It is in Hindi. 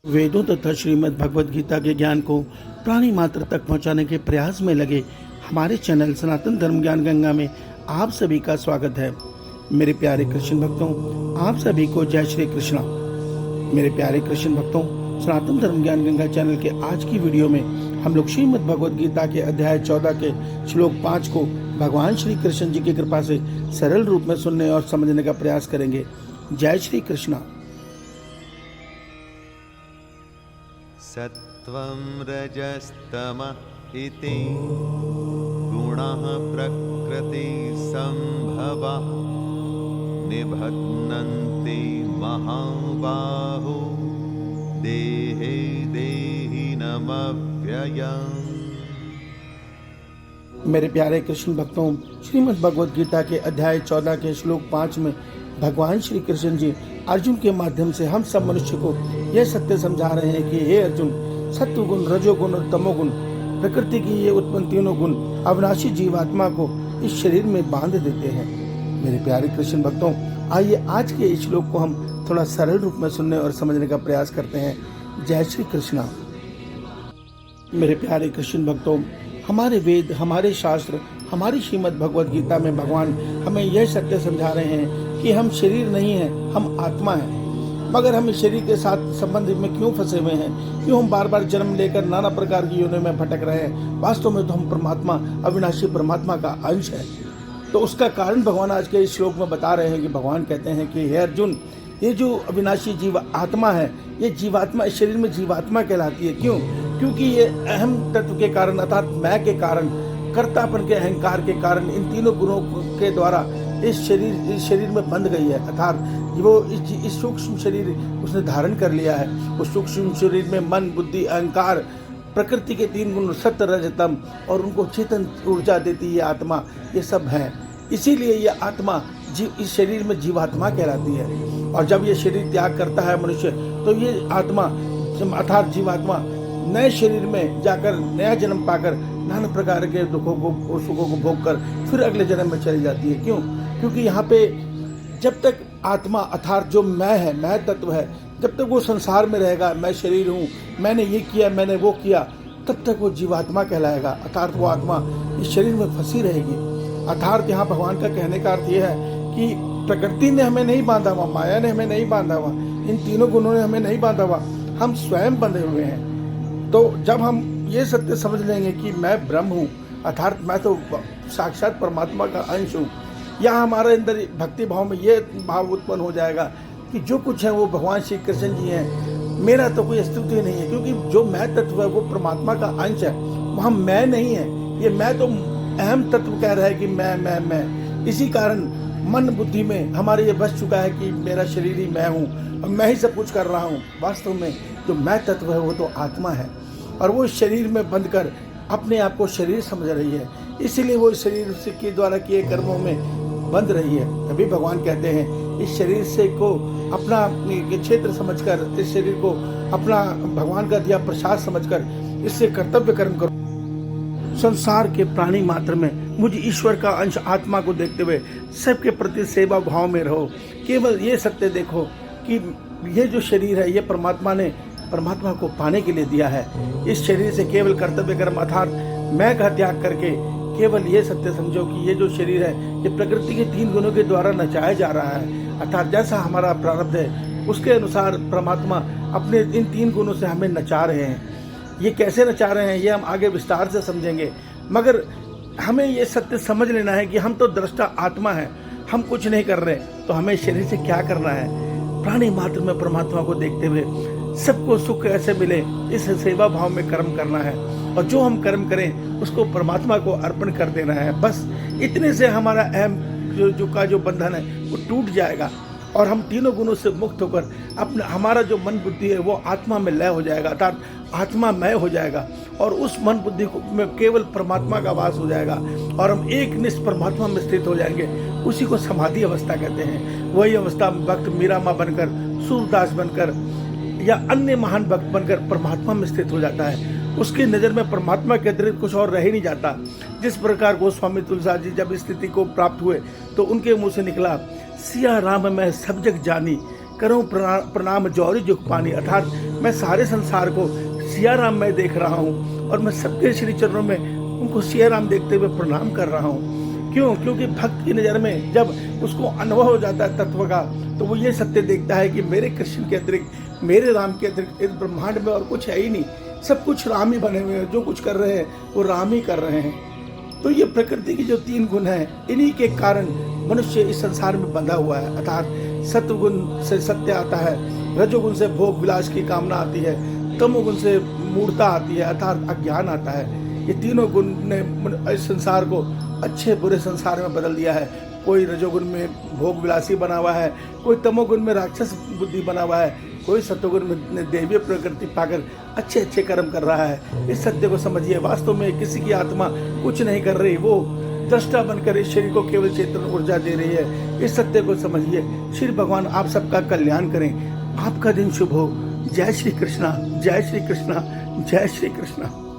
वेदों तथा श्रीमद् भगवद गीता के ज्ञान को प्राणी मात्र तक पहुंचाने के प्रयास में लगे हमारे चैनल सनातन धर्म ज्ञान गंगा में आप सभी का स्वागत है। मेरे प्यारे कृष्ण भक्तों, आप सभी को जय श्री कृष्णा। मेरे प्यारे कृष्ण भक्तों, सनातन धर्म ज्ञान गंगा चैनल के आज की वीडियो में हम लोग श्रीमद् भगवद गीता के अध्याय 14 के श्लोक 5 को भगवान श्री कृष्ण जी की कृपा से सरल रूप में सुनने और समझने का प्रयास करेंगे। जय श्री कृष्णा। सत्वं रजस्तमः इति गुणः प्रकृति संभवः निबध्नन्ति महाबाहो देहे देहिनमव्ययम्। मेरे प्यारे कृष्ण भक्तों, श्रीमद् भगवद गीता के अध्याय 14 के श्लोक 5 में भगवान श्री कृष्ण जी अर्जुन के माध्यम से हम सब मनुष्य को यह सत्य समझा रहे हैं कि हे अर्जुन, सत्व गुण, रजोगुण और तमोगुण, प्रकृति की ये उत्पन्न तीनों गुण अविनाशी जीवात्मा को इस शरीर में बांध देते हैं। मेरे प्यारे कृष्ण भक्तों, आइए आज के इस श्लोक को हम थोड़ा सरल रूप में सुनने और समझने का प्रयास करते हैं। जय श्री कृष्णा। मेरे प्यारे कृष्ण भक्तों, हमारे वेद, हमारे शास्त्र, हमारी श्रीमद् भगवद गीता में भगवान हमें यह सत्य समझा रहे हैं कि हम शरीर नहीं हैं, हम आत्मा हैं। मगर हम इस शरीर के साथ संबंध में क्यों फंसे हुए हैं? क्यों हम बार बार जन्म लेकर नाना प्रकार की योनियों में भटक रहे हैं? वास्तव में तो हम परमात्मा, अविनाशी परमात्मा का अंश है। तो उसका कारण भगवान आज के इस श्लोक में बता रहे हैं कि भगवान कहते हैं कि हे अर्जुन, ये जो अविनाशी जीव आत्मा है, ये जीवात्मा इस शरीर में जीवात्मा कहलाती है। क्यों? क्योंकि ये अहम तत्व के कारण अर्थात मैं के कारण, कर्तापन के अहंकार के कारण, इन तीनों गुणों के द्वारा इस शरीर में बंध गई है। अर्थात वो इस सूक्ष्म शरीर उसने धारण कर लिया है। उस सूक्ष्म शरीर में मन, बुद्धि, अहंकार, प्रकृति के तीन गुण सत्य, रज, तम और उनको चेतन ऊर्जा देती है आत्मा, ये सब है। इसीलिए ये आत्मा इस शरीर में जीवात्मा कहलाती है। और जब ये शरीर त्याग करता है मनुष्य, तो ये आत्मा अर्थात जीवात्मा नए शरीर में जाकर नया जन्म पाकर नाना प्रकार के दुखों को और सुखों को भोग कर फिर अगले जन्म में चली जाती है। क्यों? क्योंकि यहाँ पे जब तक आत्मा अर्थात जो मैं है, मैं तत्व है, जब तक वो संसार में रहेगा, मैं शरीर हूँ, मैंने ये किया, मैंने वो किया, तब तक वो जीवात्मा कहलाएगा। अर्थात वो आत्मा इस शरीर में फंसी रहेगी। अर्थात यहाँ भगवान का कहने का अर्थ ये है कि प्रकृति ने हमें नहीं बांधा हुआ, माया ने हमें नहीं बांधा हुआ, इन तीनों गुणों ने हमें नहीं बांधा हुआ, हम स्वयं बंधे हुए हैं। तो जब हम ये सत्य समझ लेंगे कि मैं ब्रह्म हूँ, अर्थात मैं तो साक्षात परमात्मा का अंश हूँ, या हमारे अंदर भक्ति भाव में ये भाव उत्पन्न हो जाएगा कि जो कुछ है वो भगवान श्री कृष्ण जी हैं, मेरा तो कोई अस्तित्व ही नहीं है। क्योंकि जो मैं तत्व है वो परमात्मा का अंश है, वहाँ मैं नहीं है। ये मैं तो अहम तत्व कह रहा है कि मैं। इसी कारण मन बुद्धि में हमारे ये बस चुका है कि मेरा शरीर ही मैं हूँ और मैं ही सब कुछ कर रहा हूँ। वास्तव में जो मैं तत्व है वो तो आत्मा है, और वो शरीर में बंध कर अपने आप को शरीर समझ रही है। इसीलिए वो शरीर के द्वारा किए कर्मों में बंध रही है। तभी भगवान कहते हैं इस शरीर से को अपना क्षेत्र समझकर, इस शरीर को अपना भगवान का दिया प्रसाद समझकर इससे कर्तव्य कर्म करो। संसार के प्राणी मात्र में मुझ ईश्वर का अंश आत्मा को देखते हुए सबके प्रति सेवा भाव में रहो। केवल ये सत्य देखो कि ये जो शरीर है ये परमात्मा ने परमात्मा को पाने के लिए दिया है। इस शरीर से केवल कर्तव्य कर्म अर्थात मैं का त्याग करके केवल ये सत्य समझो कि ये जो शरीर है ये प्रकृति के तीन गुणों के द्वारा नचाया जा रहा है। अर्थात जैसा हमारा प्रारब्ध है उसके अनुसार परमात्मा अपने इन तीन गुणों से हमें नचा रहे हैं। ये कैसे नचा रहे हैं ये हम आगे विस्तार से समझेंगे, मगर हमें ये सत्य समझ लेना है कि हम तो दृष्टा आत्मा है, हम कुछ नहीं कर रहे। तो हमें शरीर से क्या करना है? प्राणी मात्र में परमात्मा को देखते हुए सबको सुख ऐसे मिले, इस सेवा भाव में कर्म करना है, और जो हम कर्म करें उसको परमात्मा को अर्पण कर देना है। बस इतने से हमारा अहम जो बंधन है वो टूट जाएगा और हम तीनों गुणों से मुक्त होकर अपना हमारा जो मन बुद्धि है वो आत्मा में लय हो जाएगा, अर्थात आत्मामय हो जाएगा, और उस मन बुद्धि में केवल परमात्मा का वास हो जाएगा और हम एक निष्ठ परमात्मा में स्थित हो जाएंगे। उसी को समाधि अवस्था कहते हैं। वही अवस्था भक्त मीरा माँ बनकर, सूरदास बनकर या अन्य महान भक्त बनकर परमात्मा में स्थित हो जाता है। उसकी नज़र में परमात्मा के अतिरिक्त कुछ और रह ही नहीं जाता। जिस प्रकार गोस्वामी तुलसीदास जी जब इस स्थिति को प्राप्त हुए तो उनके मुंह से निकला, सिया राम मैं सब जग जानी, करूं प्रणाम जौहरी जुग पानी, अर्थात मैं सारे संसार को सिया राम में देख रहा हूँ और मैं सबके श्री चरणों में उनको सिया राम देखते हुए प्रणाम कर रहा हूँ। क्यों? क्योंकि भक्त की नज़र में जब उसको अनुभव हो जाता है तत्व का, तो वो ये सत्य देखता है कि मेरे कृष्ण के अतिरिक्त, मेरे राम के अतिरिक्त इस ब्रह्मांड में और कुछ है ही नहीं, सब कुछ राम ही बने हुए हैं, जो कुछ कर रहे हैं वो राम ही कर रहे हैं। तो ये प्रकृति की जो 3 गुण हैं, इन्हीं के कारण मनुष्य इस संसार में बंधा हुआ है। अर्थात सत्वगुण से सत्य आता है, रजोगुण से भोग विलास की कामना आती है, तमोगुण से मूढ़ता आती है अर्थात अज्ञान आता है। ये तीनों गुण ने इस संसार को अच्छे बुरे संसार में बदल दिया है। कोई रजोगुण में भोग विलासी बना हुआ है, कोई तमोगुण में राक्षस बुद्धि बना हुआ है, कोई सत्वगुण में देवीय प्रकृति पाकर अच्छे अच्छे कर्म कर रहा है। इस सत्य को समझिए। वास्तव में किसी की आत्मा कुछ नहीं कर रही, वो दृष्टा बनकर इस शरीर को केवल चेतन ऊर्जा दे रही है। इस सत्य को समझिए। श्री भगवान आप सबका कल्याण करें। आपका दिन शुभ हो। जय श्री कृष्णा, जय श्री कृष्णा, जय श्री कृष्णा।